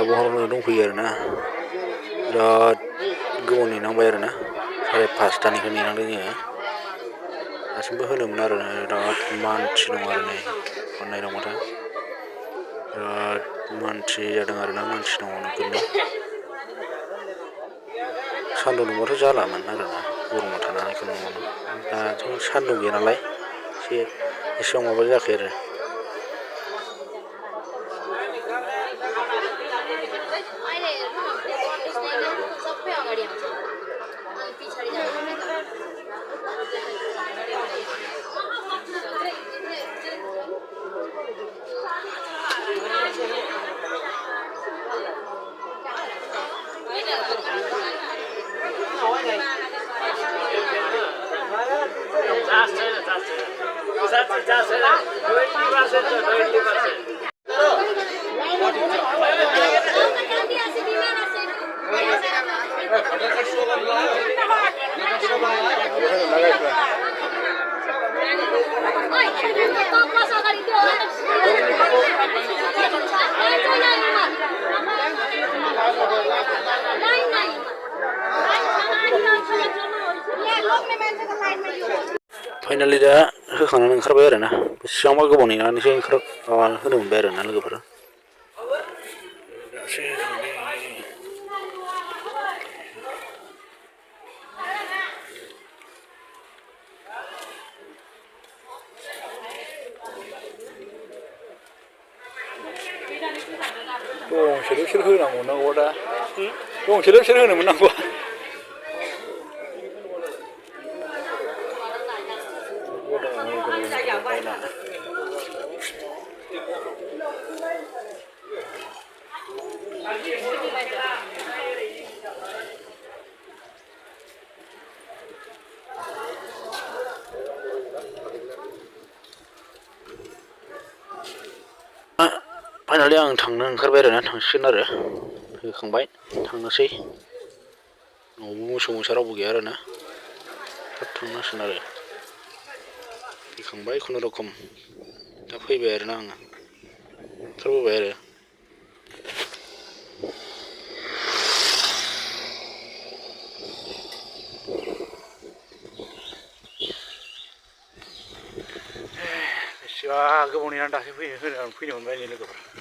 बहरनो दंफैयो आरोना बिराद गोबाव नेनांबाय आरोना 5:30निखौ नेनांदों जोङो दासिमबो होनोमोन आरो बिराद मानसि दं आरो नै नायलांबाथाय बिराद मानसि जादों आरोना मानसि दङ नोगोरनो सान्दुं दुंबाथ' जालामोन आरोना गरमाव थानानैखौ नङामोन दाथ' सान्दुं गैया नालाय एसेबां माबा जायाखै आरो फाइनालि दा होखांनानै ओंखारबाय आरोना बेसेबांबा गोबाव नेनानैसो होनो मोनबाय आरोना लोगोफोरा दंसेल' बिसोर होनांगौ मोननांगौ दा दंसेल' बिसोर होनो मोननांगौ फाइनालि आं थांनो ओंखारबाय आरोना थांसिगोन आरो होखांबाय थांनोसै न'आवबो मोसौ मोसा रावबो गैया आरोना थाब थांनांसिगोन आरो फैखांबाय खुनुरुखुम दा फैबाय आरोना आङो ओंखारबोबाय आरो बेसेबा गोबाव नेनानै दासो फैनो मोनबाय नै लोगोफोर